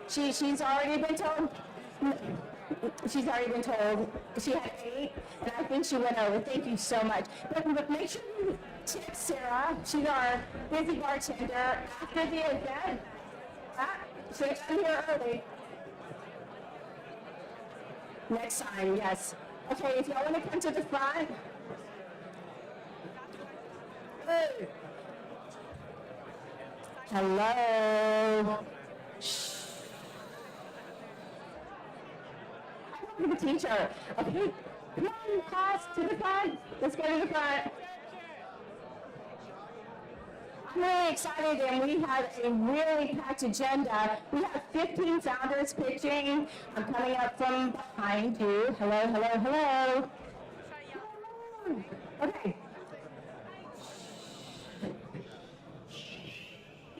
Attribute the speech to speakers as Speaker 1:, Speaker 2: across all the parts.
Speaker 1: She's already been told. She's already been told she had 8, and I think she went over. Thank you so much. But make sure you tip Sarah. She's our busy bartender after the event. She'll come here early. Next time, yes. Okay, if y'all want to come to the front. Hey. Hello. Shh. I'm the teacher. Okay, come on, class, to the front. Let's go to the front. I'm really excited, and we have a really packed agenda. We have 15 founders pitching. I'm coming up from behind you. Hello, hello, hello. Okay.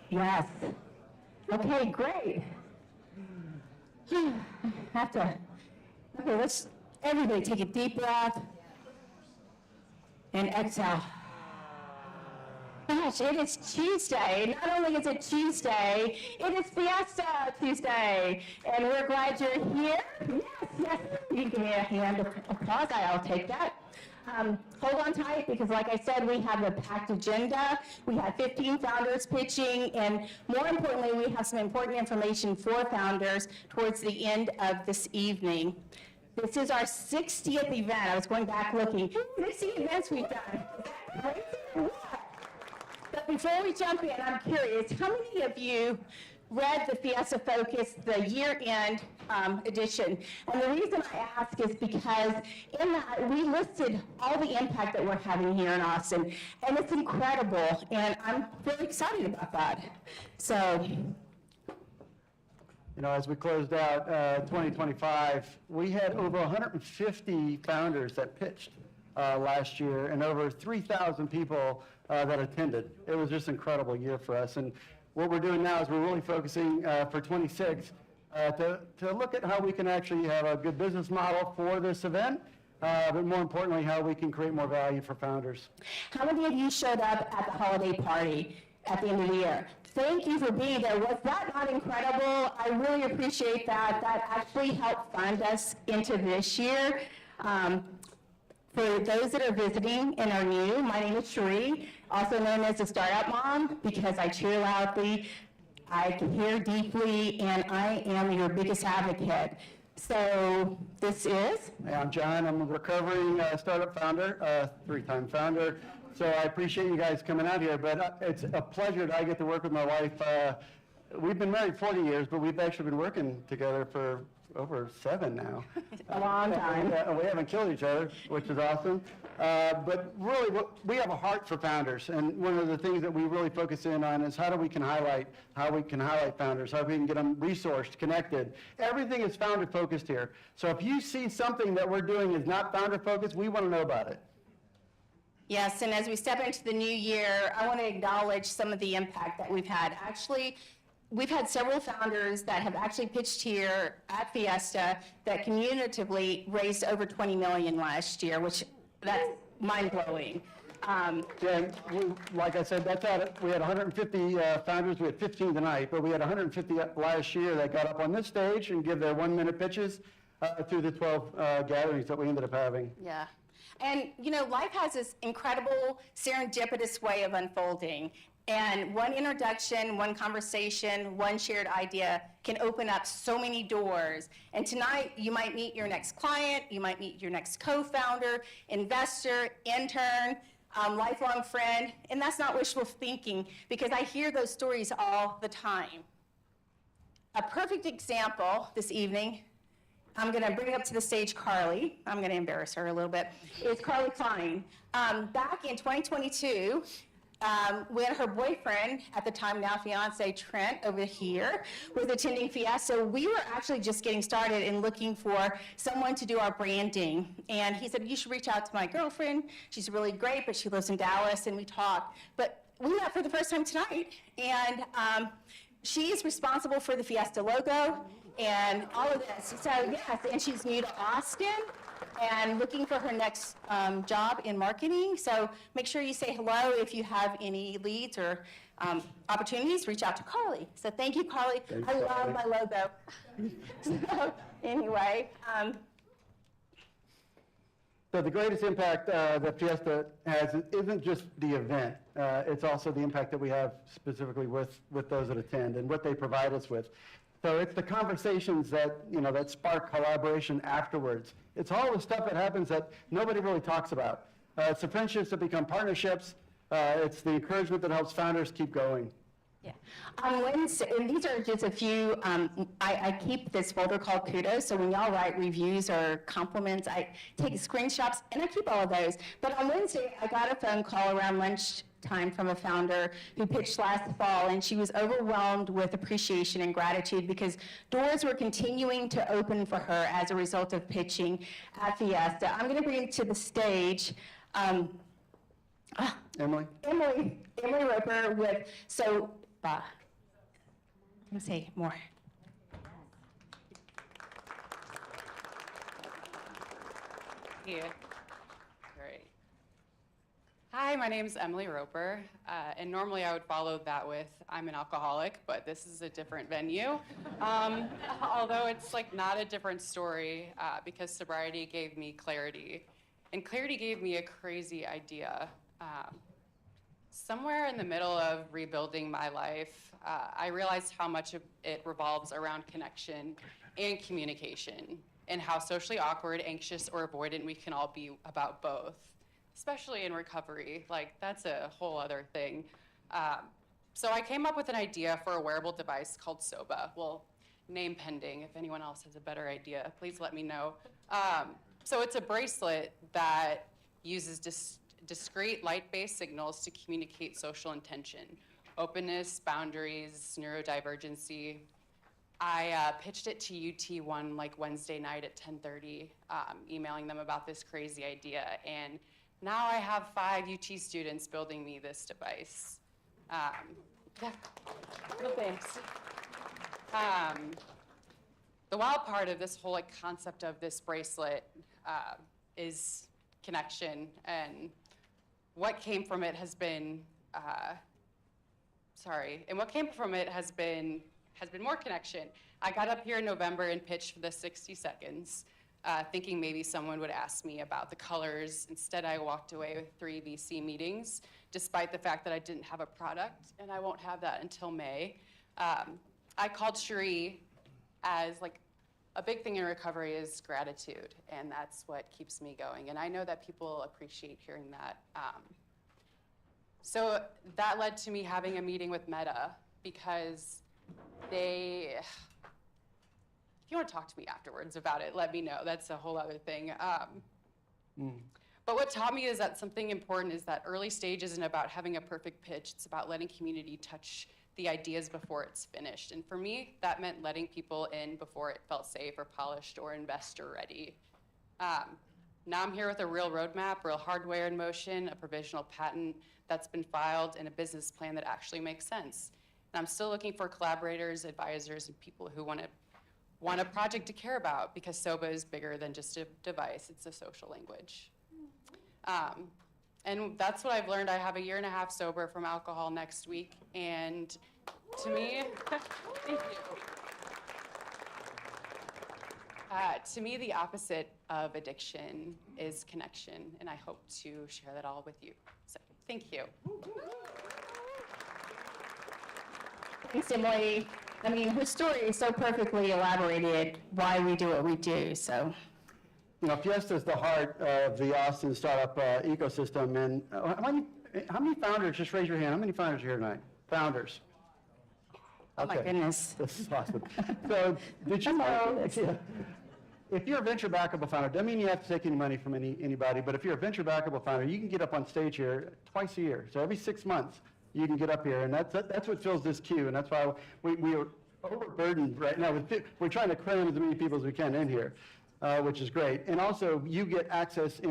Speaker 1: Yes. Okay, great. Have to. Okay, let's everybody take a deep breath and exhale. Gosh, it is Tuesday. Not only is it Tuesday, it is Fiesta Tuesday. And we're glad you're here. Yes, yes. You can give me a hand of applause. I'll take that. Hold on tight because, like I said, we have a packed agenda. We have 15 founders pitching, and more importantly, we have some important information for founders towards the end of this evening. This is our 60th event. I was going back looking. 60 events we've done. Is that crazy? But before we jump in, I'm curious, how many of you read the Fiesta Focus, the year-end edition? And the reason I ask is because in that we listed all the impact that we're having here in Austin, and it's incredible, and I'm really excited about that. So,
Speaker 2: you know, as we closed out 2025, we had over 150 founders that pitched last year, and over 3,000 people that attended. It was just an incredible year for us. And what we're doing now is we're really focusing for 26 to look at how we can actually have a good business model for this event, but more importantly, how we can create more value for founders.
Speaker 1: How many of you showed up at the holiday party at the end of the year? Thank you for being there. Was that not incredible? I really appreciate that. That actually helped fund us into this year. For those that are visiting and are new, my name is Cherie, also known as the Startup Mom, because I cheer loudly, I care deeply, and I am your biggest advocate. So this is?
Speaker 2: Hey, I'm John. I'm a recovering startup founder, 3-time founder. So I appreciate you guys coming out here, but it's a pleasure that I get to work with my wife. We've been married 40 years, but we've actually been working together for over 7 now.
Speaker 1: A long time.
Speaker 2: We haven't killed each other, which is awesome. But really, we have a heart for founders, and one of the things that we really focus in on is how we can highlight founders, how we can get them resourced, connected. Everything is founder focused here. So if you see something that we're doing is not founder focused, we want to know about it.
Speaker 1: Yes, and as we step into the new year, I want to acknowledge some of the impact that we've had. Actually, we've had several founders that have actually pitched here at Fiesta that cumulatively raised over $20 million last year, which that's mind-blowing.
Speaker 2: Yeah, like I said, we had 150 founders. We had 15 tonight, but we had 150 last year that got up on this stage and give their 1-minute pitches through the 12 gatherings that we ended up having.
Speaker 1: Yeah. And, you know, life has this incredible serendipitous way of unfolding. And one introduction, one conversation, one shared idea can open up so many doors. And tonight, you might meet your next client, you might meet your next co-founder, investor, intern, lifelong friend. And that's not wishful thinking, because I hear those stories all the time. A perfect example this evening, I'm going to bring up to the stage Carly. I'm going to embarrass her a little bit. It's Carly Klein. Back in 2022, when her boyfriend, at the time now fiance, Trent, over here, was attending Fiesta, we were actually just getting started and looking for someone to do our branding. And he said, you should reach out to my girlfriend. She's really great, but she lives in Dallas, and we talked. But we met for the first time tonight, and she is responsible for the Fiesta logo and all of this. So yes, and she's new to Austin and looking for her next job in marketing. So make sure you say hello if you have any leads or opportunities, reach out to Carly. So thank you, Carly.
Speaker 2: Thanks,
Speaker 1: I love
Speaker 2: Carly.
Speaker 1: my logo. So anyway,
Speaker 2: So the greatest impact that Fiesta has isn't just the event. It's also the impact that we have specifically with those that attend and what they provide us with. So it's the conversations that, that spark collaboration afterwards. It's all the stuff that happens that nobody really talks about. It's the friendships that become partnerships. It's the encouragement that helps founders keep going.
Speaker 1: yeah. On Wednesday, and these are just a few, I keep this folder called Kudos, so when y'all write reviews or compliments, I take screenshots, and I keep all of those. But on Wednesday, I got a phone call around lunchtime from a founder who pitched last fall, and she was overwhelmed with appreciation and gratitude because doors were continuing to open for her as a result of pitching at FIESTA. I'm going to bring to the stage
Speaker 2: Emily?
Speaker 1: Emily Roper with, I'm going to say more.
Speaker 3: Yeah. Great. Hi, my name is Emily Roper, and normally I would follow that with I'm an alcoholic, but this is a different venue. Although it's like not a different story because sobriety gave me clarity, and clarity gave me a crazy idea. Somewhere in the middle of rebuilding my life, I realized how much of it revolves around connection and communication, and how socially awkward, anxious, or avoidant we can all be about both, especially in recovery. Like, that's a whole other thing. So I came up with an idea for a wearable device called SOBA. Well, name pending. If anyone else has a better idea, please let me know. So it's a bracelet that uses discrete light-based signals to communicate social intention, openness, boundaries, neurodivergency. I pitched it to UT one Wednesday night at 10:30, emailing them about this crazy idea, and now I have 5 UT students building me this device. Yeah, no thanks. The wild part of this whole concept of this bracelet is connection, and what came from it has been, more connection. I got up here in November and pitched for the 60 seconds, thinking maybe someone would ask me about the colors. Instead, I walked away with 3 VC meetings, despite the fact that I didn't have a product, and I won't have that until May. I called Cherie as a big thing in recovery is gratitude, and that's what keeps me going. And I know that people appreciate hearing that. So that led to me having a meeting with Meta, because if you want to talk to me afterwards about it, let me know. That's a whole other thing. But what taught me is that something important is that early stage isn't about having a perfect pitch. It's about letting community touch the ideas before it's finished. And for me, that meant letting people in before it felt safe or polished or investor ready. Now I'm here with a real roadmap, real hardware in motion, a provisional patent that's been filed, and a business plan that actually makes sense. And I'm still looking for collaborators, advisors, and people who want a project to care about, because SOBA is bigger than just a device. It's a social language. And that's what I've learned. I have a 1.5 years sober from alcohol next week, and to me, thank you. To me, the opposite of addiction is connection, and I hope to share that all with you. So, thank you.
Speaker 1: Thanks, Emily. I mean, her story is so perfectly elaborated why we do what we do, so.
Speaker 2: Fiesta is the heart of the Austin startup ecosystem, and how many founders, just raise your hand, how many founders are here tonight? Founders.
Speaker 1: Oh my goodness.
Speaker 2: This is awesome. So, did you know, if you're a venture backable founder, doesn't mean you have to take any money from anybody, but if you're a venture backable founder, you can get up on stage here twice a year. So every 6 months, you can get up here, and that's what fills this queue, and that's why we are overburdened right now. We're trying to cram as many people as we can in here, which is great. And also, you get access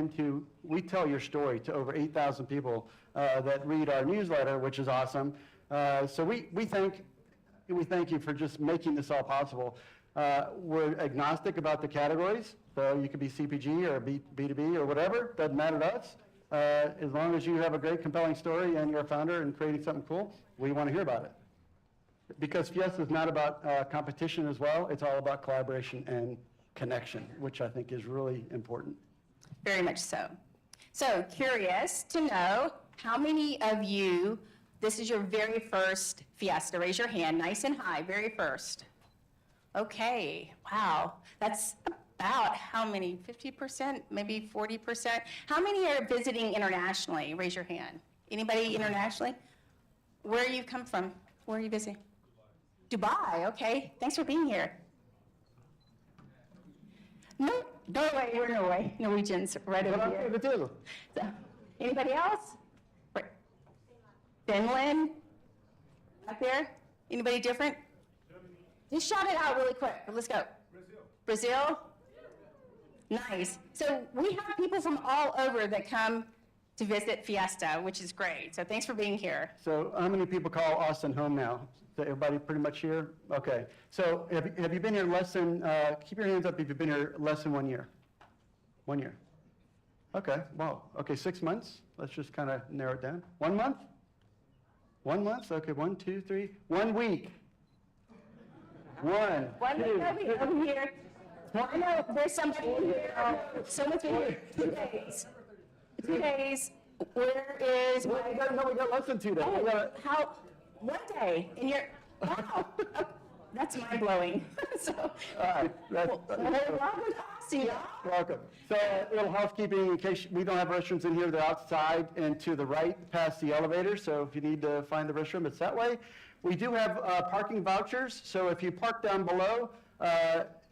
Speaker 2: we tell your story to over 8,000 people that read our newsletter, which is awesome. So we thank you for just making this all possible. We're agnostic about the categories, so you could be CPG or B2B or whatever, doesn't matter to us. As long as you have a great compelling story and you're a founder and creating something cool, we want to hear about it. Because Fiesta is not about competition as well, it's all about collaboration and connection, which I think is really important.
Speaker 1: Very much so. So curious to know how many of you, this is your very first Fiesta. Raise your hand, nice and high, very first. Okay, wow. That's about how many? 50%, maybe 40%? How many are visiting internationally? Raise your hand. Anybody internationally? Where you come from? Where are you visiting? Dubai, okay. Thanks for being here. No, Norway, you're Norway. Norwegians, right over here. So, anybody else? Right. Finland? Up there? Anybody different? Just shout it out really quick. Let's go. Brazil? Nice. So we have people from all over that come to visit Fiesta, which is great. So thanks for being here.
Speaker 2: So how many people call Austin home now? Is everybody pretty much here? Okay. So have you been here less than, keep your hands up if you've been here less than 1 year. 1 year. Okay, wow. Okay, 6 months. Let's just kind of narrow it down. 1 month? 1 month? Okay, 1, 2, 3. 1 week. One.
Speaker 1: Over here. I know there's somebody in here. Someone's been here 2 days. 2 days. Where is?
Speaker 2: No, we got less than 2 days. We got
Speaker 1: How? 1 day. And you're. Wow. That's mind blowing. So.
Speaker 2: all right.
Speaker 1: Welcome to Austin, y'all.
Speaker 2: Welcome. So a little housekeeping in case we don't have restrooms in here. They're outside and to the right past the elevator. So if you need to find the restroom, it's that way. We do have parking vouchers. So if you park down below,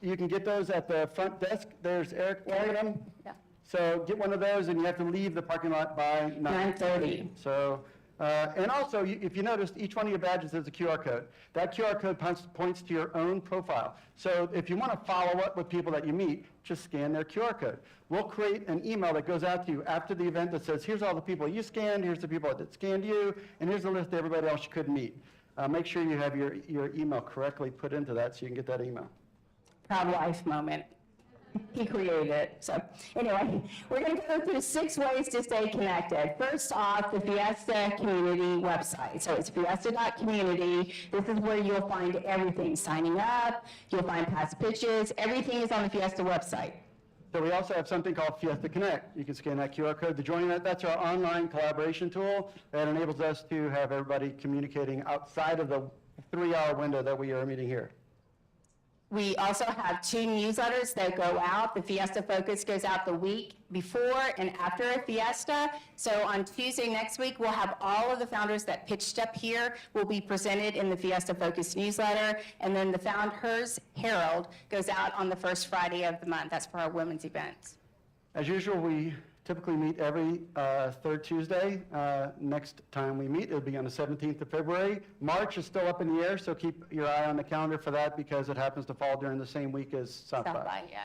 Speaker 2: you can get those at the front desk. There's Eric carrying them.
Speaker 1: Yeah.
Speaker 2: So get one of those, and you have to leave the parking lot by
Speaker 1: 9:30.
Speaker 2: So, and also, if you noticed, each one of your badges has a QR code. That QR code points to your own profile. So if you want to follow up with people that you meet, just scan their QR code. We'll create an email that goes out to you after the event that says, here's all the people you scanned, here's the people that scanned you, and here's a list of everybody else you couldn't meet. Make sure you have your email correctly put into that so you can get that email.
Speaker 1: Proud wife moment. He created it. So anyway, we're going to go through 6 ways to stay connected. First off, the Fiesta community website. So it's fiesta.community. This is where you'll find everything. Signing up, you'll find past pitches. Everything is on the Fiesta website.
Speaker 2: So we also have something called Fiesta Connect. You can scan that QR code to join that. That's our online collaboration tool that enables us to have everybody communicating outside of the 3-hour window that we are meeting here.
Speaker 1: We also have 2 newsletters that go out. The Fiesta Focus goes out the week before and after a Fiesta. So on Tuesday next week, we'll have all of the founders that pitched up here will be presented in the Fiesta Focus newsletter. And then the Founders Herald goes out on the first Friday of the month. That's for our women's events.
Speaker 2: As usual, we typically meet every 3rd Tuesday. Next time we meet, it'll be on the 17th of February. March is still up in the air, so keep your eye on the calendar for that because it happens to fall during the same week as South by.
Speaker 1: Yeah.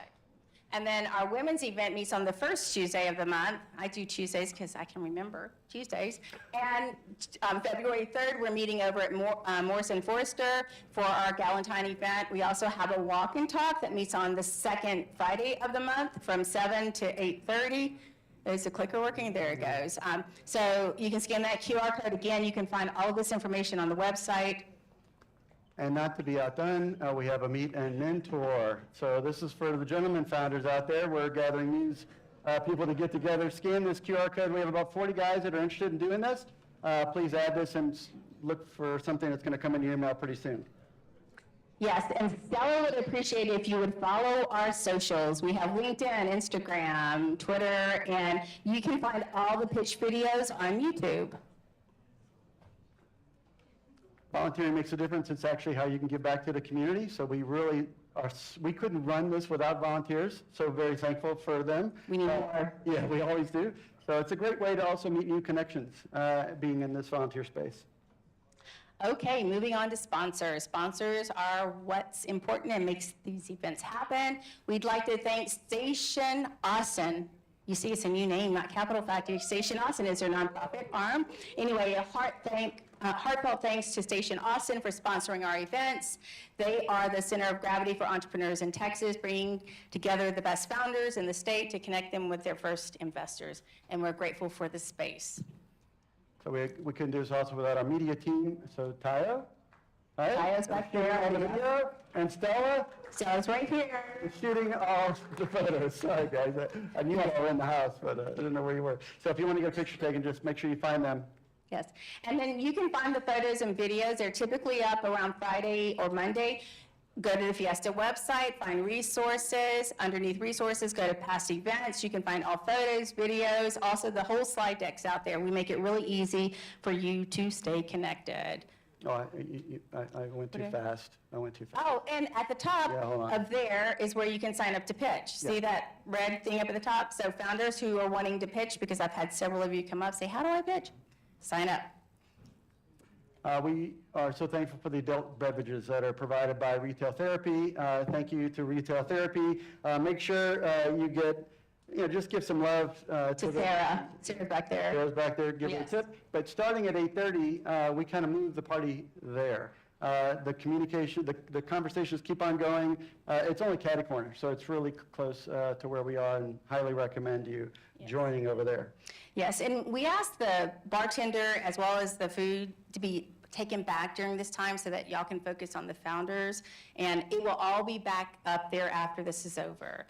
Speaker 1: And then our women's event meets on the first Tuesday of the month. I do Tuesdays because I can remember Tuesdays. And February 3rd, we're meeting over at Morrison Forrester for our Galentine event. We also have a walk and talk that meets on the 2nd Friday of the month from 7 to 8:30. Is the clicker working? There it goes. So you can scan that QR code. Again, you can find all of this information on the website.
Speaker 2: And not to be outdone, we have a meet and mentor. So this is for the gentlemen founders out there. We're gathering these people to get together. Scan this QR code. We have about 40 guys that are interested in doing this. Please add this and look for something that's going to come in your email pretty soon.
Speaker 1: Yes, and Stella would appreciate it if you would follow our socials. We have LinkedIn, Instagram, Twitter, and you can find all the pitch videos on YouTube.
Speaker 2: Volunteering makes a difference. It's actually how you can give back to the community. So we really we couldn't run this without volunteers. So very thankful for them.
Speaker 1: We need more.
Speaker 2: Yeah, we always do. So it's a great way to also meet new connections being in this volunteer space.
Speaker 1: Okay, moving on to sponsors. Sponsors are what's important and makes these events happen. We'd like to thank Station Austin. You see, it's a new name, not Capital Factory. Station Austin is their nonprofit arm. Anyway, a heart thank Heartfelt thanks to Station Austin for sponsoring our events. They are the center of gravity for entrepreneurs in Texas, bringing together the best founders in the state to connect them with their first investors. And we're grateful for the space.
Speaker 2: So we couldn't do this also without our media team. So Taya, right?
Speaker 1: Taya's back there.
Speaker 2: All the video, and Stella.
Speaker 1: Stella's right here.
Speaker 2: We're shooting all the photos. Sorry, guys. I knew you were in the house, but I didn't know where you were. So if you want to get a picture taken, just make sure you find them.
Speaker 1: Yes, and then you can find the photos and videos. They're typically up around Friday or Monday. Go to the FIESTA website, find resources. Underneath resources, go to past events. You can find all photos, videos, also the whole slide deck's out there. We make it really easy for you to stay connected.
Speaker 2: Oh, I went too fast. I went too fast.
Speaker 1: Oh, and at the top
Speaker 2: Yeah, hold on.
Speaker 1: of there is where you can sign up to pitch. See that red thing up at the top? So founders who are wanting to pitch, because I've had several of you come up, say, how do I pitch? Sign up.
Speaker 2: We are so thankful for the adult beverages that are provided by Retail Therapy. Thank you to Retail Therapy. Make sure you get, just give some love
Speaker 1: To Sarah. Sarah's back there.
Speaker 2: Sarah's back there, give her a
Speaker 1: Yes.
Speaker 2: tip. But starting at 8:30, we kind of move the party there. The communication, the conversations keep on going. It's only catty corner, so it's really close to where we are, and highly recommend you joining over there.
Speaker 1: Yes, and we ask the bartender as well as the food to be taken back during this time so that y'all can focus on the founders, and it will all be back up there after this is over.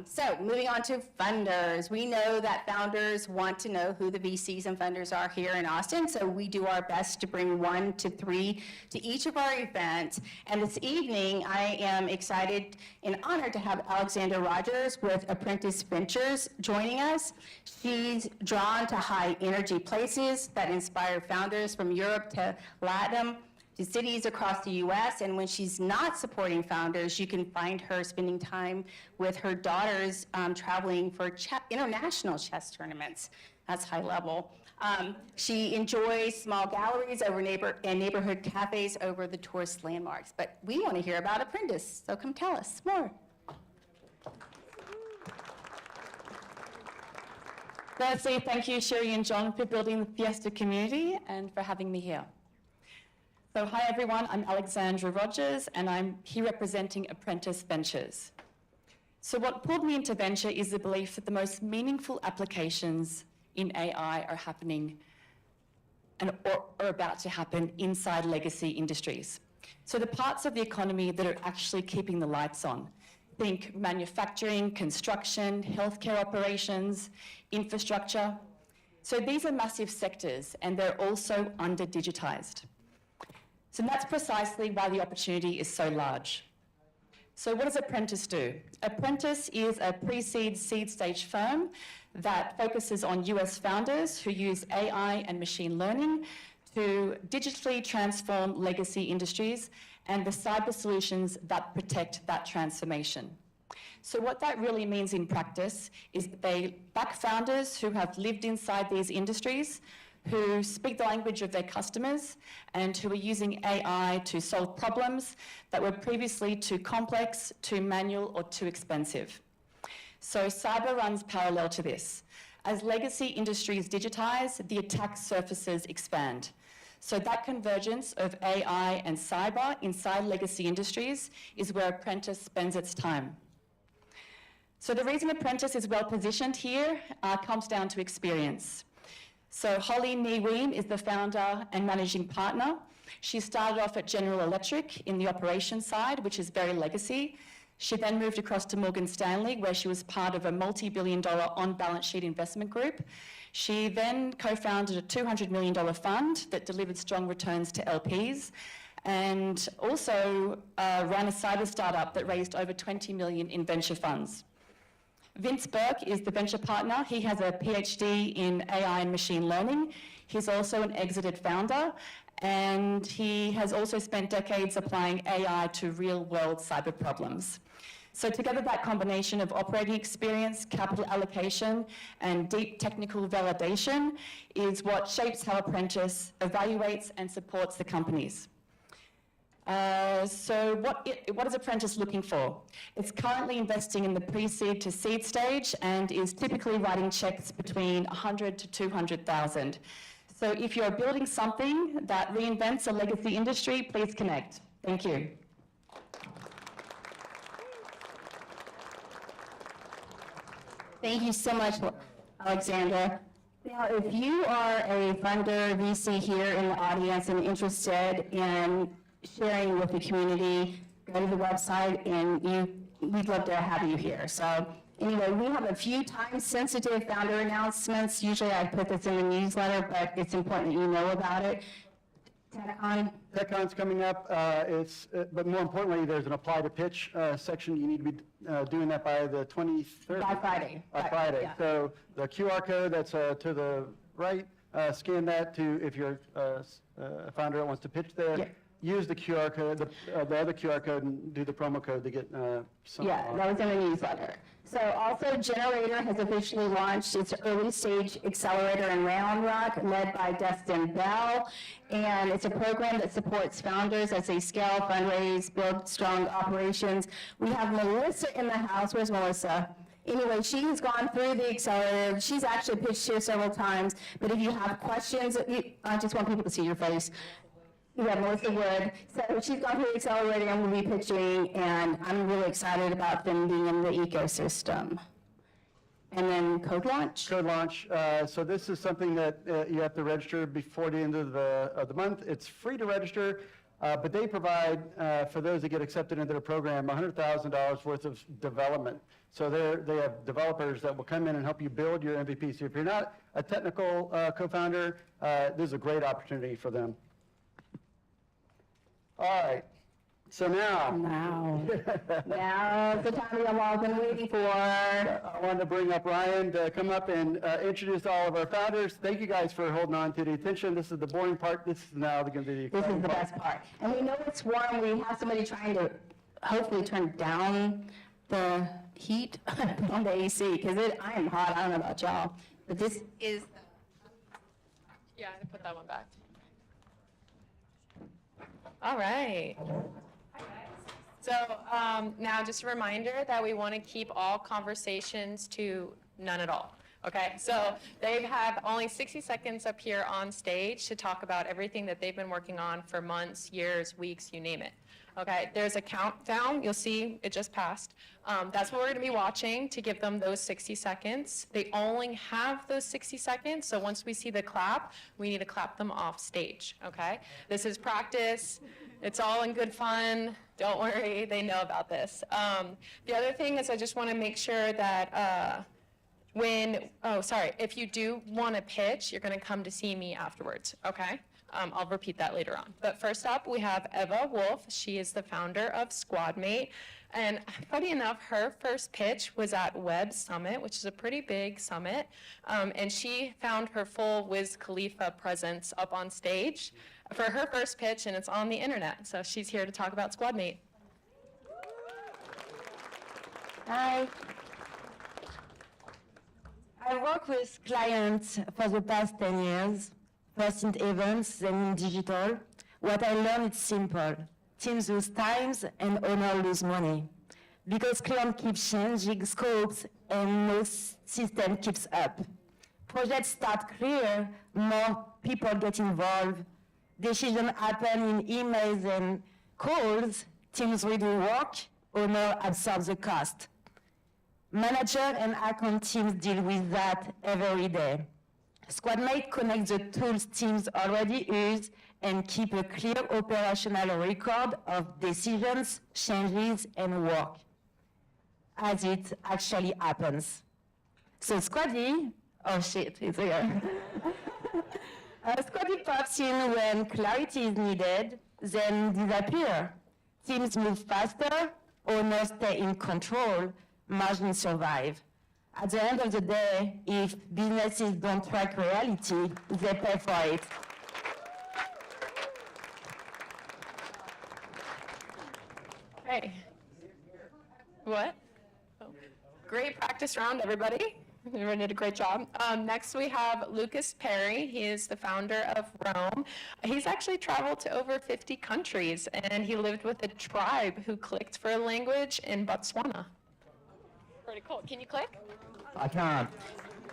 Speaker 1: So moving on to funders. We know that founders want to know who the VCs and funders are here in Austin, so we do our best to bring 1 to 3 to each of our events. And this evening, I am excited and honored to have Alexandra Rogers with Apprentice Ventures joining us. She's drawn to high energy places that inspire founders from Europe to Latin, to cities across the U.S., and when she's not supporting founders, you can find her spending time with her daughters traveling for international chess tournaments. That's high level. She enjoys small galleries and neighborhood cafes over the tourist landmarks. But we want to hear about Apprentice, so come tell us more.
Speaker 4: Firstly, thank you, Sherry and John, for building the FIESTA community and for having me here. So hi everyone, I'm Alexandra Rogers and I'm here representing Apprentice Ventures. So what pulled me into venture is the belief that the most meaningful applications in AI are happening or are about to happen inside legacy industries. So the parts of the economy that are actually keeping the lights on. Think manufacturing, construction, healthcare operations, infrastructure. So these are massive sectors and they're also under-digitized. So that's precisely why the opportunity is so large. So what does Apprentice do? Apprentice is a pre-seed, seed stage firm that focuses on US founders who use AI and machine learning to digitally transform legacy industries and the cyber solutions that protect that transformation. So what that really means in practice is that they back founders who have lived inside these industries, who speak the language of their customers, and who are using AI to solve problems that were previously too complex, too manual, or too expensive. So cyber runs parallel to this. As legacy industries digitize, the attack surfaces expand. So that convergence of AI and cyber inside legacy industries is where Apprentice spends its time. So the reason Apprentice is well positioned here comes down to experience. So Holly Nee-Weem is the founder and managing partner. She started off at General Electric in the operations side, which is very legacy. She then moved across to Morgan Stanley, where she was part of a multi-billion-dollar on-balance sheet investment group. She then co-founded a $200 million fund that delivered strong returns to LPs, and also ran a cyber startup that raised over $20 million in venture funds. Vince Burke is the venture partner. He has a PhD in AI and machine learning. He's also an exited founder, and he has also spent decades applying AI to real-world cyber problems. So together, that combination of operating experience, capital allocation, and deep technical validation is what shapes how Apprentice evaluates and supports the companies. So what is Apprentice looking for? It's currently investing in the pre-seed to seed stage and is typically writing checks between 100 to 200,000. So So if you're building something that reinvents a legacy industry, please connect. Thank you.
Speaker 1: Thank you so much, Alexandra. Now, if you are a funder, VC here in the audience and interested in sharing with the community, go to the website and we'd love to have you here. So anyway, we have a few time-sensitive founder announcements. Usually I put this in the newsletter, but it's important that you know about it.
Speaker 2: TechCon's coming up, but more importantly, there's an apply to pitch section. You need to be doing that by the 23rd.
Speaker 1: By Friday.
Speaker 2: By Friday.
Speaker 1: Yeah.
Speaker 2: So the QR code that's to the right, scan that to, if you're a founder that wants to pitch there,
Speaker 1: Yeah.
Speaker 2: use the QR code, the other QR code, and do the promo code to get some.
Speaker 1: Yeah, that was in the newsletter. So also Generator has officially launched its early stage accelerator in Round Rock, led by Dustin Bell. And it's a program that supports founders as they scale, fundraise, build strong operations. We have Melissa in the house. Where's Melissa? Anyway, she's gone through the accelerator. She's actually pitched here several times. But if you have questions, I just want people to see your face. Yeah, Melissa Wood. So she's gone through the accelerator and will be pitching, and I'm really excited about them being in the ecosystem. And then Code Launch.
Speaker 2: Code Launch. So this is something that you have to register before the end of the month. It's free to register, but they provide, for those that get accepted into their program, $100,000 worth of development. So they have developers that will come in and help you build your MVP. So if you're not a technical co-founder, this is a great opportunity for them. All right, so now.
Speaker 1: Now is the time we have all been waiting for.
Speaker 2: I wanted to bring up Ryan to come up and introduce all of our founders. Thank you guys for holding on to the attention. This is the boring part. This is now going to be the
Speaker 1: This
Speaker 2: exciting
Speaker 1: is the
Speaker 2: part.
Speaker 1: best part. And we know it's warm. We have somebody trying to hopefully turn down the heat on the AC, because I am hot. I don't know about y'all, but this is.
Speaker 5: Yeah, I put that one back. All right. So now just a reminder that we want to keep all conversations to none at all. Okay, so they have only 60 seconds up here on stage to talk about everything that they've been working on for months, years, weeks, you name it. Okay, there's a countdown. You'll see it just passed. That's what we're going to be watching to give them those 60 seconds. They only have those 60 seconds, so once we see the clap, we need to clap them off stage. Okay, this is practice. It's all in good fun. Don't worry, they know about this. The other thing is I just want to make sure that if you do want to pitch, you're going to come to see me afterwards. Okay. I'll repeat that later on. But first up, we have Eva Wolf. She is the founder of SquadMate. And funny enough, her first pitch was at Web Summit, which is a pretty big summit. And she found her full Wiz Khalifa presence up on stage for her first pitch, and it's on the internet. So she's here to talk about SquadMate.
Speaker 6: Hi. I work with clients for the past 10 years. First in events, then in digital. What I learned is simple. Teams lose times and owner lose money. Because client keeps changing scopes and no system keeps up. Projects start clear, more people get involved. Decisions happen in emails and calls. Teams redo work, owner absorbs the cost. Manager and account teams deal with that every day. SquadMate connects the tools teams already use and keep a clear operational record of decisions, changes, and work as it actually happens. So Squaddy, oh shit, it's here. Squaddy pops in when clarity is needed, then disappear. Teams move faster, owners stay in control, margins survive. At the end of the day, if businesses don't track reality, they pay for it.
Speaker 5: Hey. What? Oh. Great practice round, everybody. Everyone did a great job. Next, we have Lucas Perry. He is the founder of Roam. He's actually traveled to over 50 countries, and he lived with a tribe who clicked for a language in Botswana. Pretty cool. Can you click?
Speaker 7: I can't.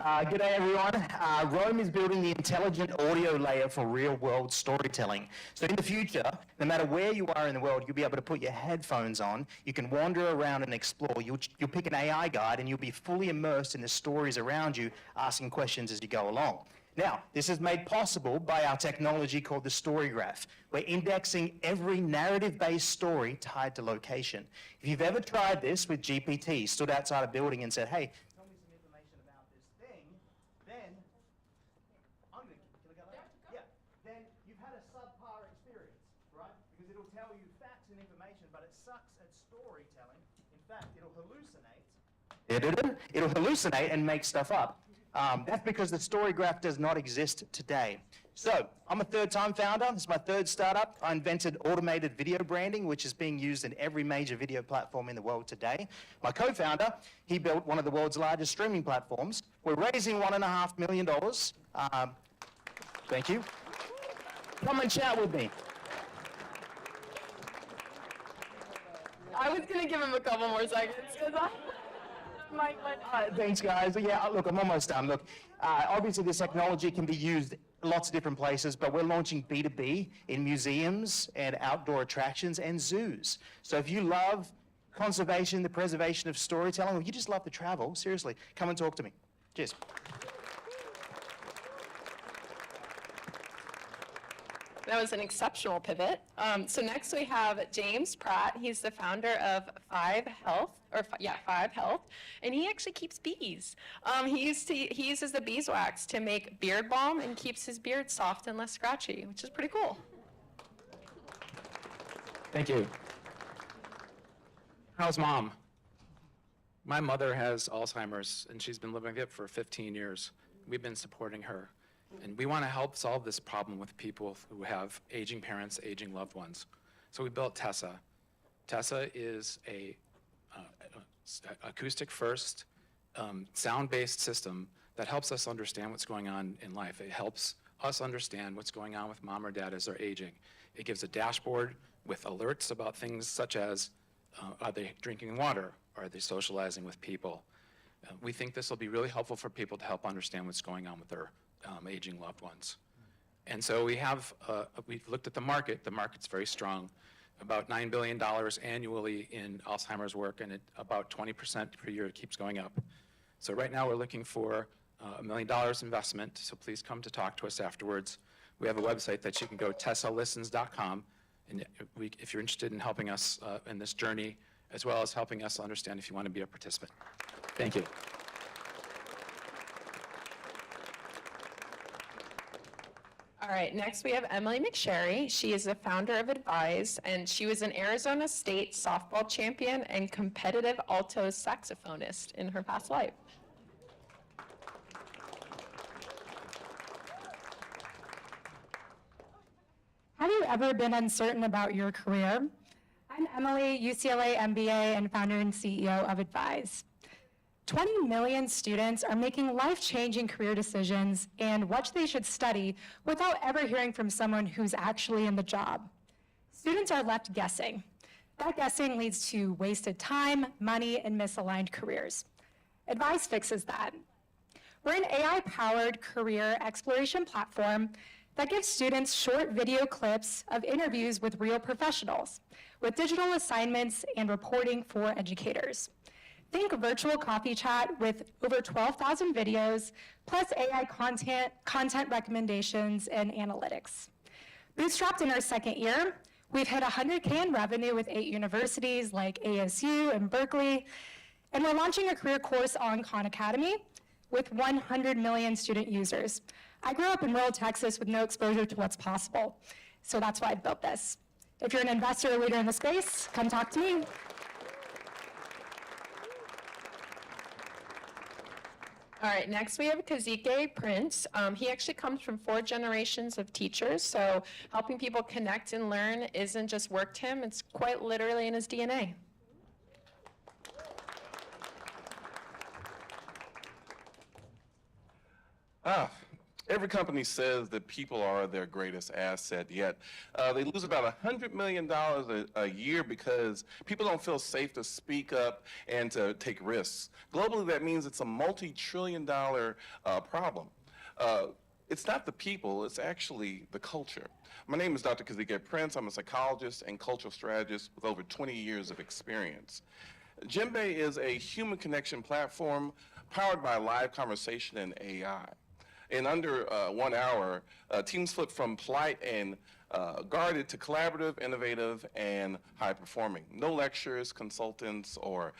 Speaker 7: G'day everyone. Rome is building the intelligent audio layer for real-world storytelling. So in the future, no matter where you are in the world, you'll be able to put your headphones on, you can wander around and explore. You'll pick an AI guide and you'll be fully immersed in the stories around you, asking questions as you go along. Now, this is made possible by our technology called the Story Graph. We're indexing every narrative-based story tied to location. If you've ever tried this with GPT, stood outside a building and said, hey, tell me some information about this thing, then, then you've had a subpar experience, right? Because it'll tell you facts and information, but it sucks at storytelling. In fact, it'll hallucinate and make stuff up. That's because the Story Graph does not exist today. So, I'm a third-time founder. This is my third startup. I invented automated video branding, which is being used in every major video platform in the world today. My co-founder, he built one of the world's largest streaming platforms. We're raising $1.5 million. Thank you. Come and chat with me.
Speaker 5: I was going to give him a couple more seconds because
Speaker 7: Thanks, guys. Yeah, look, I'm almost done. Look, obviously this technology can be used lots of different places, but we're launching B2B in museums and outdoor attractions and zoos. So if you love conservation, the preservation of storytelling, or you just love to travel, seriously, come and talk to me. Cheers.
Speaker 5: That was an exceptional pivot. So next we have James Pratt. He's the founder of F.I.E.S.T.A, and he actually keeps bees. He uses the beeswax to make beard balm and keeps his beard soft and less scratchy, which is pretty cool.
Speaker 8: Thank you. How's mom? My mother has Alzheimer's, and she's been living with it for 15 years. We've been supporting her. And we want to help solve this problem with people who have aging parents, aging loved ones. So we built Tessa. Tessa is a acoustic-first, sound-based system that helps us understand what's going on in life. It helps us understand what's going on with mom or dad as they're aging. It gives a dashboard with alerts about things such as, are they drinking water? Are they socializing with people? We think this will be really helpful for people to help understand what's going on with their aging loved ones. And so we've looked at the market. The market's very strong, about $9 billion annually in Alzheimer's work, and about 20% per year. It keeps going up. So right now we're looking for $1 million investment, so please come to talk to us afterwards. We have a website that you can go, tessalistens.com, and if you're interested in helping us in this journey, as well as helping us understand if you want to be a participant. Thank you.
Speaker 5: All right, next we have Emily McSherry. She is the founder of F.I.E.S.T.A, and she was an Arizona State softball champion and competitive alto saxophonist in her past life.
Speaker 9: Have you ever been uncertain about your career? I'm Emily, UCLA MBA and founder and CEO of F.I.E.S.T.A. 20 million students are making life-changing career decisions and what they should study without ever hearing from someone who's actually in the job. Students are left guessing. That guessing leads to wasted time, money, and misaligned careers. F.I.E.S.T.A fixes that. We're an AI-powered career exploration platform that gives students short video clips of interviews with real professionals, with digital assignments and reporting for educators. Think virtual coffee chat with over 12,000 videos, plus AI content recommendations and analytics. Bootstrapped in our second year, we've hit $100K in revenue with 8 universities like ASU and Berkeley, and we're launching a career course on Khan Academy with 100 million student users. I grew up in rural Texas with no exposure to what's possible, so that's why I built this. If you're an investor or leader in the space, come talk to me.
Speaker 5: All right, next we have Kazike Prince. He actually comes from 4 generations of teachers, so helping people connect and learn isn't just work to him, it's quite literally in his DNA.
Speaker 10: Every company says that people are their greatest asset, yet they lose about $100 million a year because people don't feel safe to speak up and to take risks. Globally, that means it's a multi-trillion-dollar problem. It's not the people, it's actually the culture. My name is Dr. Kazika Prince. I'm a psychologist and cultural strategist with over 20 years of experience. Djembe is a human connection platform powered by live conversation and AI. In under 1 hour, teams flip from polite and guarded to collaborative, innovative, and high-performing. No lectures, consultants, or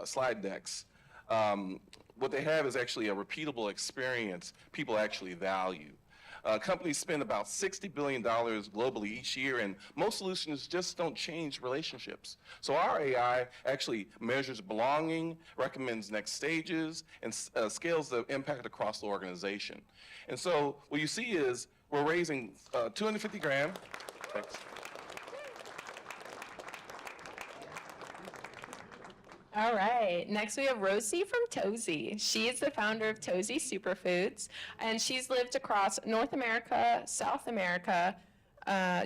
Speaker 10: slide decks. What they have is actually a repeatable experience people actually value. Companies spend about $60 billion globally each year, and most solutions just don't change relationships. So our AI actually measures belonging, recommends next stages, and scales the impact across the organization. And so what you see is we're raising 250 grand. Thanks.
Speaker 5: All right, next we have Rosie from Tozy. She is the founder of Tozy Superfoods, and she's lived across North America, South America,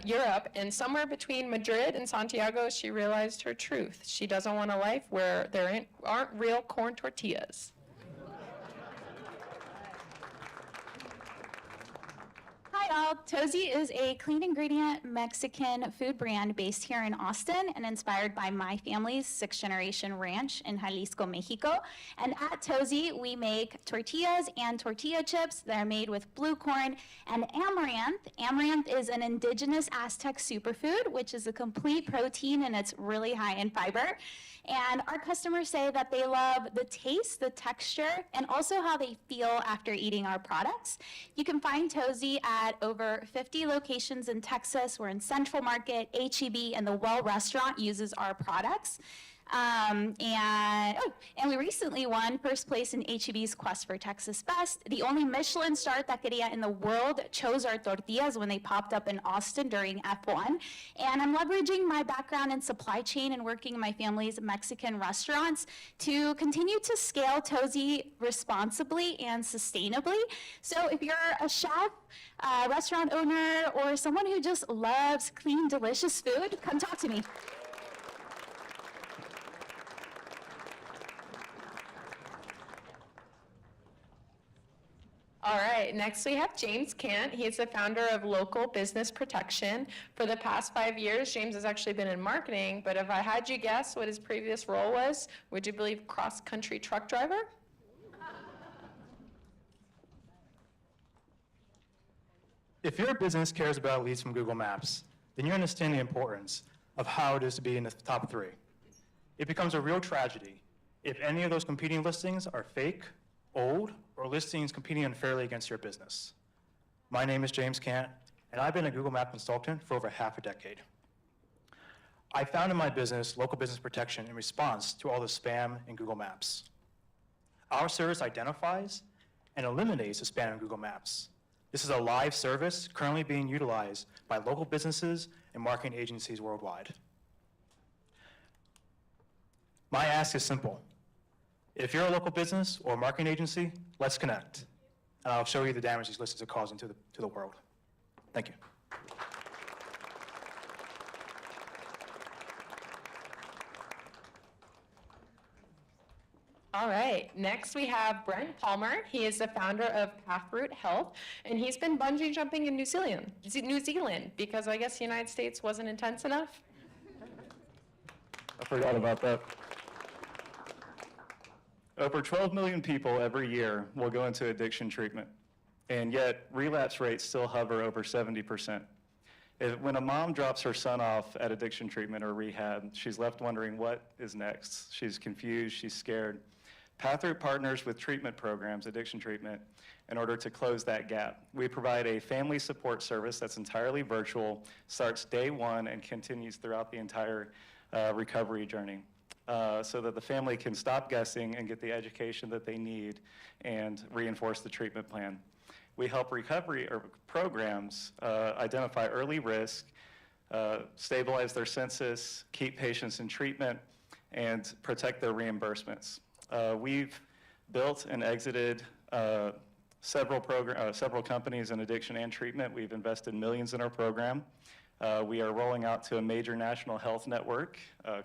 Speaker 5: Europe, and somewhere between Madrid and Santiago, she realized her truth. She doesn't want a life where there aren't real corn tortillas.
Speaker 11: Hi all, Tozy is a clean ingredient Mexican food brand based here in Austin and inspired by my family's 6th generation ranch in Jalisco, Mexico. And at Tozy, we make tortillas and tortilla chips that are made with blue corn and amaranth. Amaranth is an indigenous Aztec superfood, which is a complete protein and it's really high in fiber. And our customers say that they love the taste, the texture, and also how they feel after eating our products. You can find Tozy at over 50 locations in Texas. We're in Central Market, H-E-B, and the Well restaurant uses our products. And we recently won first place in H-E-B's Quest for Texas Best. The only Michelin-star taqueria in the world chose our tortillas when they popped up in Austin during F1. And I'm leveraging my background in supply chain and working in my family's Mexican restaurants to continue to scale Tozy responsibly and sustainably. So if you're a chef, a restaurant owner, or someone who just loves clean, delicious food, come talk to me.
Speaker 5: All right, next we have James Kant. He's the founder of Local Business Protection. For the past 5 years, James has actually been in marketing, but if I had you guess what his previous role was, would you believe cross-country truck driver?
Speaker 7: If your business cares about leads from Google Maps, then you understand the importance of how it is to be in the top 3. It becomes a real tragedy if any of those competing listings are fake, old, or listings competing unfairly against your business. My name is James Kant, and I've been a Google Map consultant for over half a decade. I founded my business, Local Business Protection, in response to all the spam in Google Maps. Our service identifies and eliminates the spam in Google Maps. This is a live service currently being utilized by local businesses and marketing agencies worldwide. My ask is simple. If you're a local business or marketing agency, let's connect, and I'll show you the damage these listings are causing to the world. Thank you.
Speaker 5: All right, next we have Brent Palmer. He is the founder of Pathroot Health, and he's been bungee jumping in New Zealand because I guess the United States wasn't intense enough.
Speaker 12: I forgot about that. Over 12 million people every year will go into addiction treatment, and yet relapse rates still hover over 70%. When a mom drops her son off at addiction treatment or rehab, she's left wondering what is next. She's confused, she's scared. Pathroot partners with treatment programs, addiction treatment, in order to close that gap. We provide a family support service that's entirely virtual, starts day one, and continues throughout the entire recovery journey. So that the family can stop guessing and get the education that they need and reinforce the treatment plan. We help recovery programs identify early risk, stabilize their census, keep patients in treatment, and protect their reimbursements. We've built and exited several companies in addiction and treatment. We've invested millions in our program. We are rolling out to a major national health network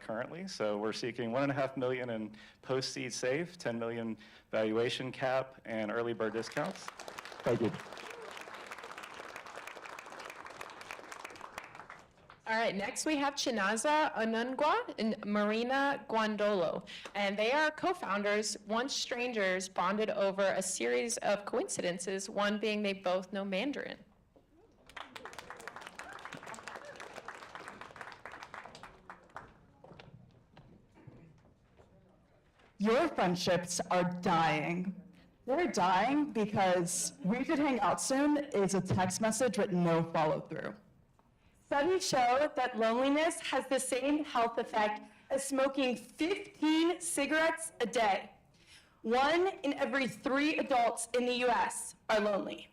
Speaker 12: currently. So we're seeking $1.5 million in post-seed save, $10 million valuation cap, and early bird discounts. Thank you.
Speaker 5: All right, next we have Chinaza Onungwa and Marina Guandolo, and they are co-founders, once strangers, bonded over a series of coincidences, one being they both know Mandarin.
Speaker 13: Your friendships are dying. They're dying because "we should hang out soon" is a text message with no follow-through.
Speaker 9: Studies show that loneliness has the same health effect as smoking 15 cigarettes a day. 1 in every 3 adults in the US are lonely.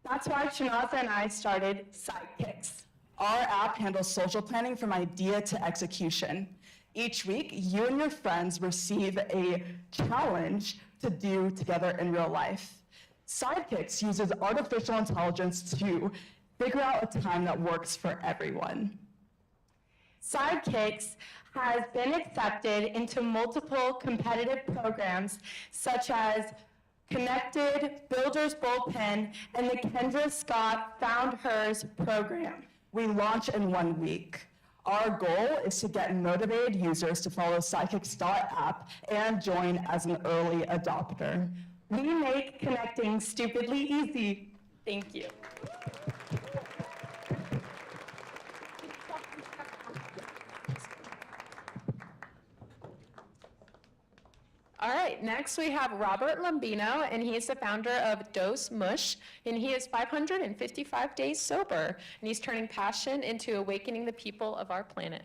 Speaker 9: That's why Shanaza and I started Sidekicks.
Speaker 13: Our app handles social planning from idea to execution. Each week, you and your friends receive a challenge to do together in real life. Sidekicks uses artificial intelligence to figure out a time that works for everyone.
Speaker 9: Sidekicks has been accepted into multiple competitive programs such as Connected, Builder's Bullpen, and the Kendra Scott Found Hers program.
Speaker 13: We launch in 1 week. Our goal is to get motivated users to follow Sidekicks.app and join as an early adopter.
Speaker 9: We make connecting stupidly easy. Thank you.
Speaker 5: All right, next we have Robert Lambino, and he is the founder of Dose Mush, and he is 555 days sober, and he's turning passion into awakening the people of our planet.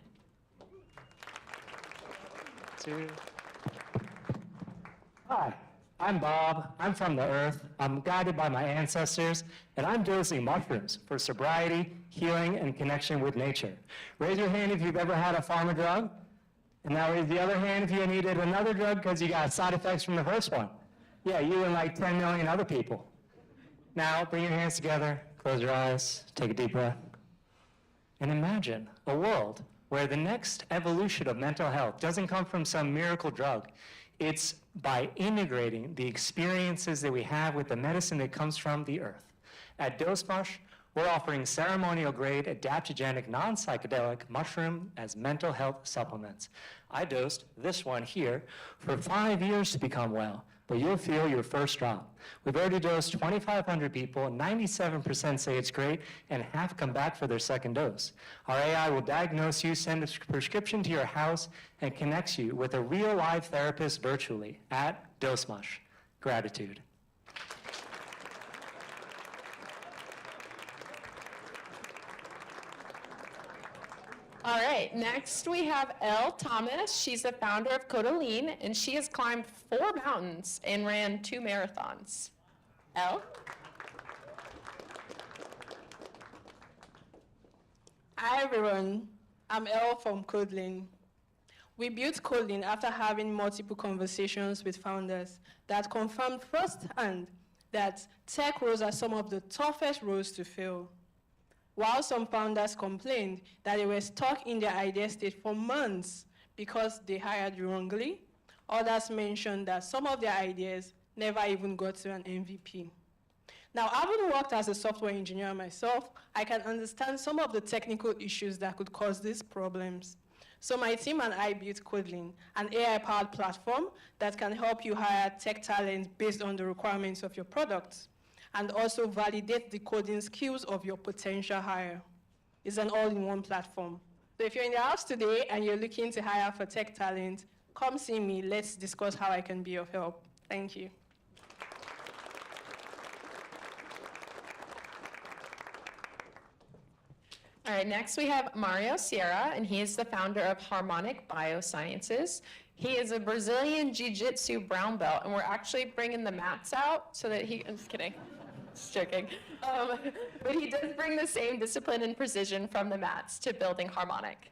Speaker 14: Hi, I'm Bob. I'm from the earth. I'm guided by my ancestors, and I'm dosing mushrooms for sobriety, healing, and connection with nature. Raise your hand if you've ever had a pharma drug. And now raise the other hand if you needed another drug because you got side effects from the first one. Yeah, you and like 10 million other people. Now bring your hands together, close your eyes, take a deep breath, and imagine a world where the next evolution of mental health doesn't come from some miracle drug. It's by integrating the experiences that we have with the medicine that comes from the earth. At DoseMush, we're offering ceremonial-grade, adaptogenic, non-psychedelic mushroom as mental health supplements. I dosed this one here for 5 years to become well, but you'll feel your first drop. We've already dosed 2,500 people, 97% say it's great, and half come back for their second dose. Our AI will diagnose you, send a prescription to your house, and connects you with a real live therapist virtually at DoseMush. Gratitude.
Speaker 5: All right, next we have Elle Thomas. She's the founder of Codaline, and she has climbed 4 mountains and ran 2 marathons. Elle?
Speaker 15: Hi everyone, I'm Elle from Codaline. We built Codaline after having multiple conversations with founders that confirmed firsthand that tech roles are some of the toughest roles to fill. While some founders complained that they were stuck in their idea state for months because they hired wrongly, others mentioned that some of their ideas never even got to an MVP. Now, having worked as a software engineer myself, I can understand some of the technical issues that could cause these problems. So my team and I built Codaline, an AI-powered platform that can help you hire tech talent based on the requirements of your product, and also validate the coding skills of your potential hire. It's an all-in-one platform. So if you're in the house today and you're looking to hire for tech talent, come see me. Let's discuss how I can be of help. Thank you.
Speaker 5: All right, next we have Mario Sierra, and he is the founder of Harmonic Biosciences. He is a Brazilian Jiu-Jitsu brown belt, and we're actually bringing the mats out so that I'm just kidding, just joking. But he does bring the same discipline and precision from the mats to building Harmonic.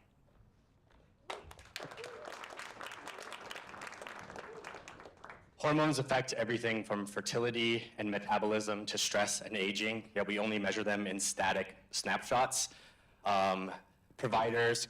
Speaker 16: Hormones affect everything from fertility and metabolism to stress and aging, yet we only measure them in static snapshots. Providers,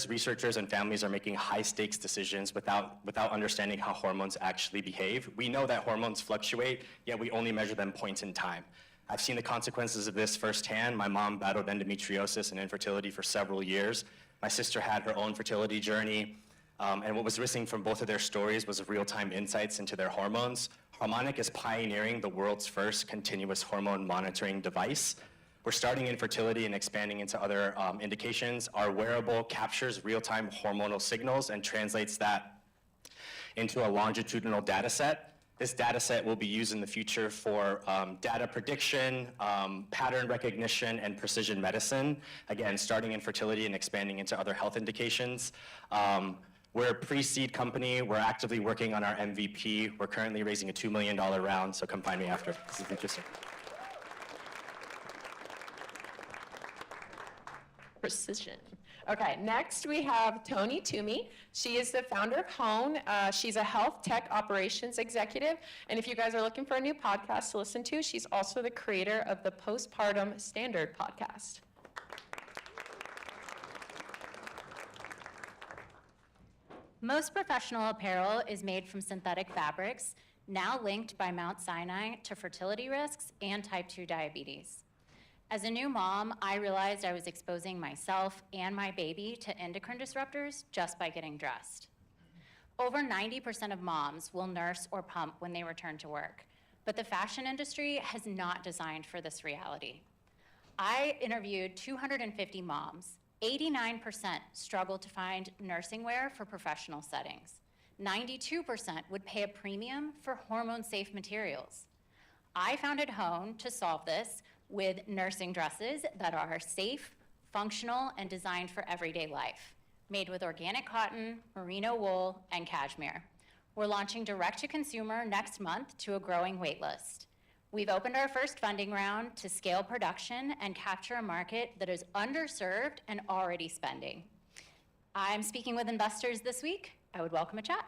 Speaker 16: researchers, and families are making high-stakes decisions without understanding how hormones actually behave. We know that hormones fluctuate, yet we only measure them points in time. I've seen the consequences of this firsthand. My mom battled endometriosis and infertility for several years. My sister had her own fertility journey. And what was missing from both of their stories was real-time insights into their hormones. Harmonic is pioneering the world's first continuous hormone monitoring device. We're starting in fertility and expanding into other indications. Our wearable captures real-time hormonal signals and translates that into a longitudinal data set. This data set will be used in the future for data prediction, pattern recognition, and precision medicine. Again, starting in fertility and expanding into other health indications. We're a pre-seed company. We're actively working on our MVP. We're currently raising a $2 million round, so come find me after. This is interesting.
Speaker 5: Precision. Okay, next we have Toni Toomey. She is the founder of Hone. She's a health tech operations executive. And if you guys are looking for a new podcast to listen to, she's also the creator of the Postpartum Standard podcast.
Speaker 17: Most professional apparel is made from synthetic fabrics, now linked by Mount Sinai to fertility risks and type 2 diabetes. As a new mom, I realized I was exposing myself and my baby to endocrine disruptors just by getting dressed. Over 90% of moms will nurse or pump when they return to work, but the fashion industry has not designed for this reality. I interviewed 250 moms. 89% struggle to find nursing wear for professional settings. 92% would pay a premium for hormone-safe materials. I founded Hone to solve this with nursing dresses that are safe, functional, and designed for everyday life, made with organic cotton, merino wool, and cashmere. We're launching direct-to-consumer next month to a growing wait list. We've opened our first funding round to scale production and capture a market that is underserved and already spending. I'm speaking with investors this week. I would welcome a chat.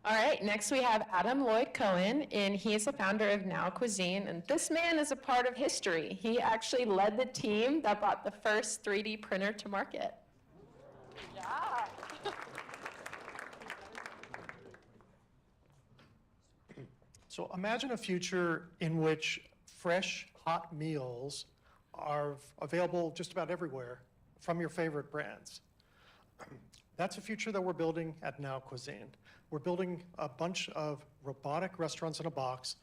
Speaker 5: All right, next we have Adam Lloyd Cohen, and he is the founder of Now Cuisine, and this man is a part of history. He actually led the team that brought the first 3D printer to market. Yeah.
Speaker 18: So imagine a future in which fresh, hot meals are available just about everywhere from your favorite brands. That's a future that we're building at Now Cuisine. We're building a bunch of robotic restaurants in a box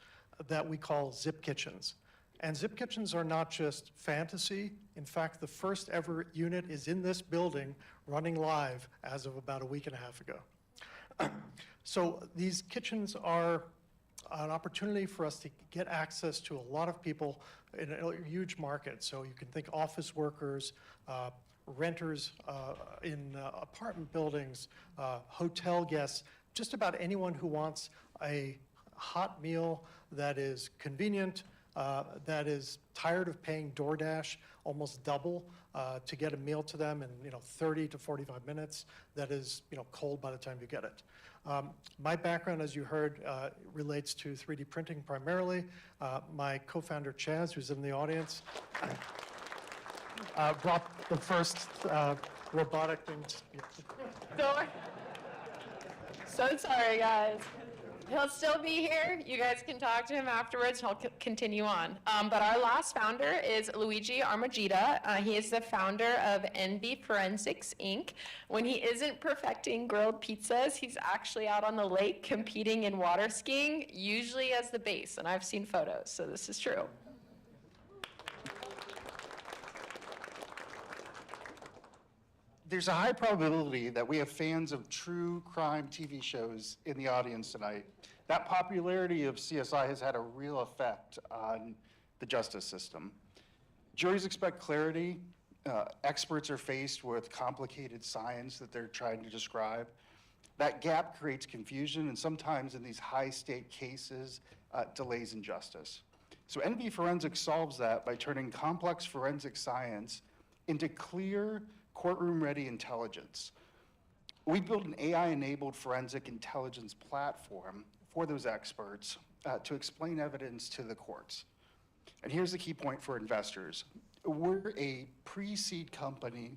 Speaker 18: that we call Zip Kitchens. And Zip Kitchens are not just fantasy. In fact, the first ever unit is in this building running live as of about a week and a half ago. So these kitchens are an opportunity for us to get access to a lot of people in a huge market. So you can think office workers, renters in apartment buildings, hotel guests, just about anyone who wants a hot meal that is convenient, that is tired of paying DoorDash almost double to get a meal to them in 30 to 45 minutes, that is cold by the time you get it. My background, as you heard, relates to 3D printing primarily. My co-founder, Chaz, who's in the audience, brought the first robotic things.
Speaker 5: So sorry, guys. He'll still be here. You guys can talk to him afterwards. He'll continue on. But our last founder is Luigi Armagida. He is the founder of NB Forensics, Inc. When he isn't perfecting grilled pizzas, he's actually out on the lake competing in water skiing, usually as the base. And I've seen photos, so this is true.
Speaker 19: There's a high probability that we have fans of true crime TV shows in the audience tonight. That popularity of CSI has had a real effect on the justice system. Juries expect clarity. Experts are faced with complicated science that they're trying to describe. That gap creates confusion, and sometimes in these high-stake cases, delays in justice. So NB Forensics solves that by turning complex forensic science into clear, courtroom-ready intelligence. We built an AI-enabled forensic intelligence platform for those experts to explain evidence to the courts. And here's the key point for investors. We're a pre-seed company,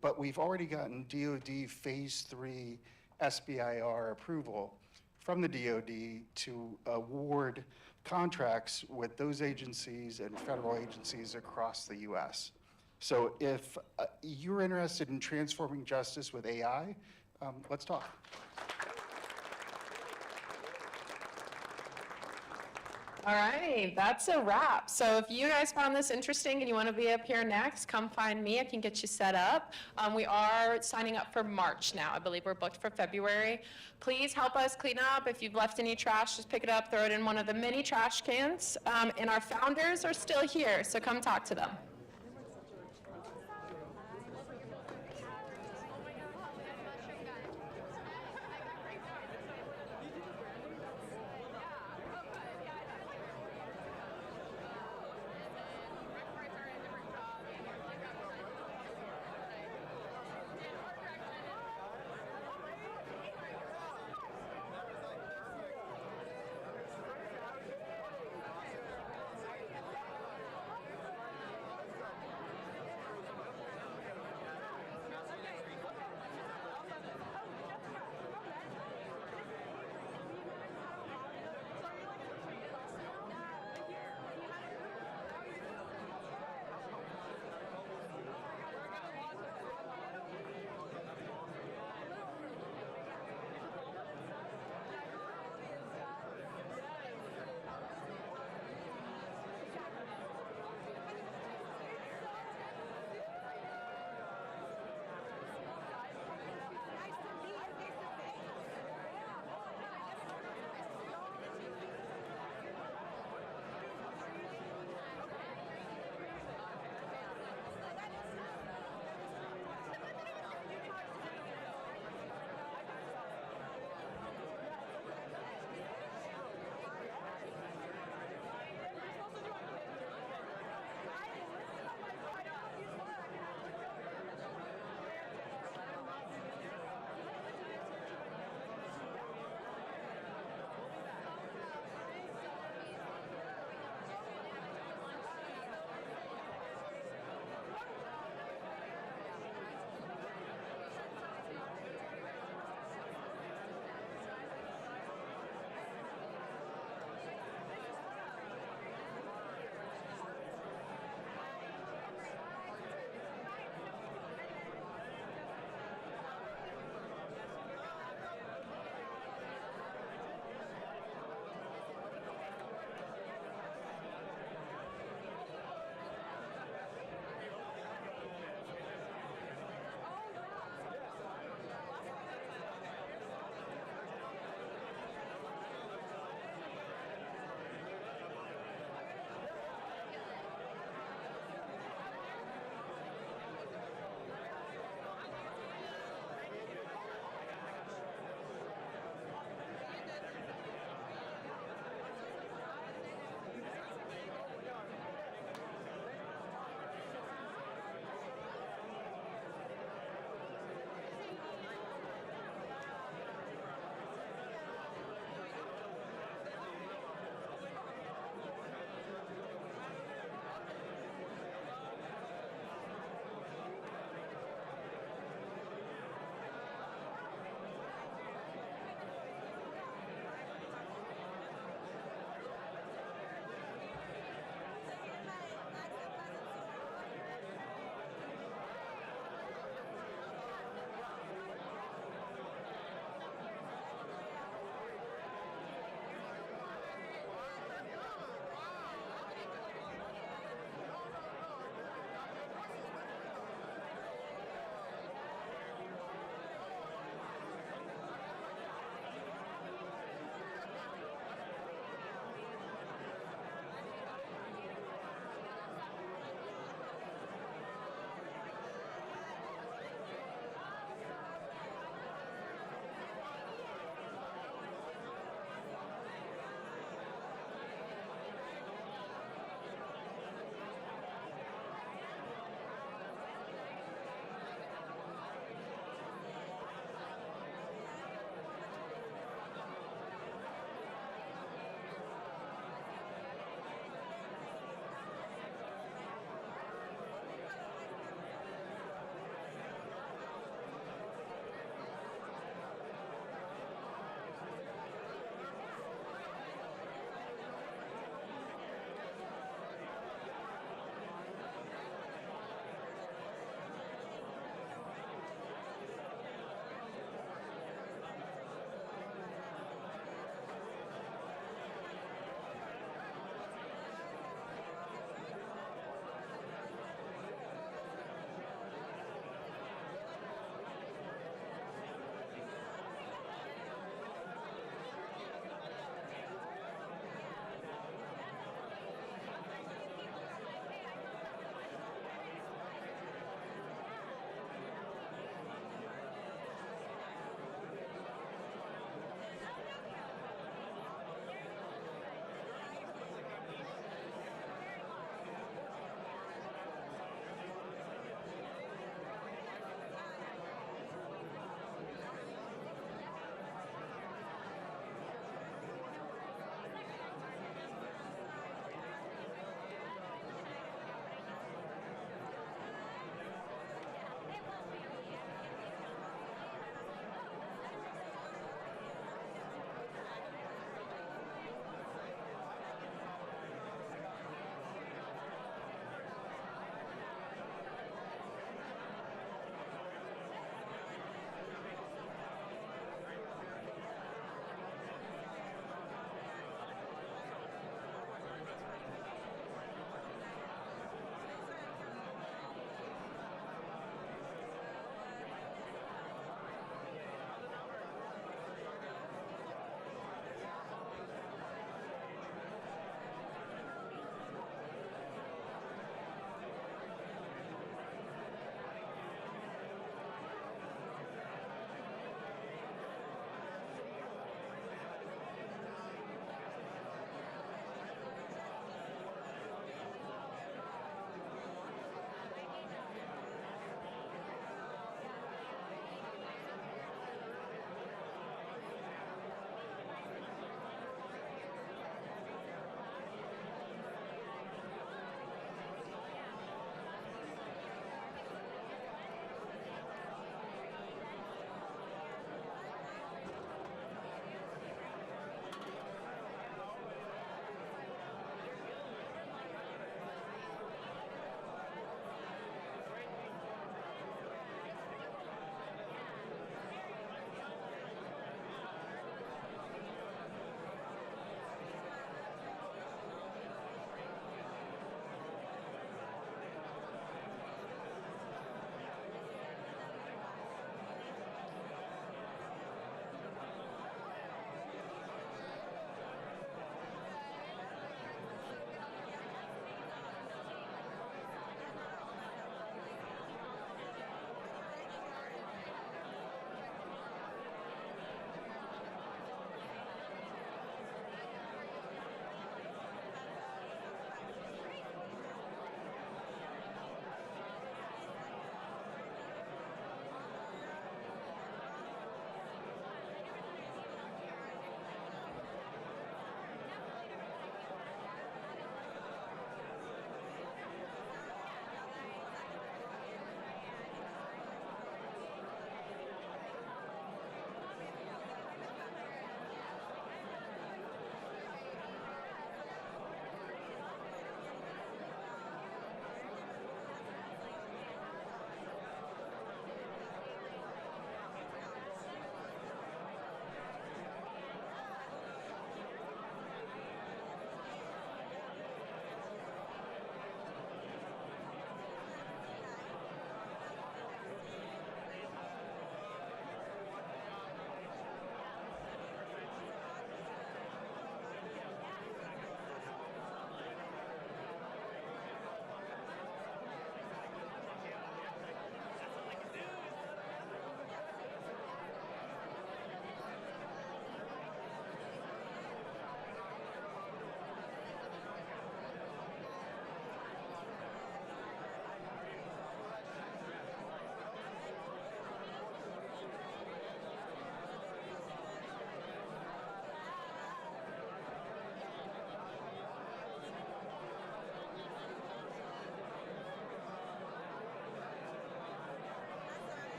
Speaker 19: but we've already gotten DoD Phase 3 SBIR approval from the DoD to award contracts with those agencies and federal agencies across the US. So if you're interested in transforming justice with AI, let's talk.
Speaker 5: All right, that's a wrap. So if you guys found this interesting and you want to be up here next, come find me. I can get you set up. We are signing up for March now. I believe we're booked for February. Please help us clean up. If you've left any trash, just pick it up, throw it in one of the many trash cans. And our founders are still here, so come talk to them.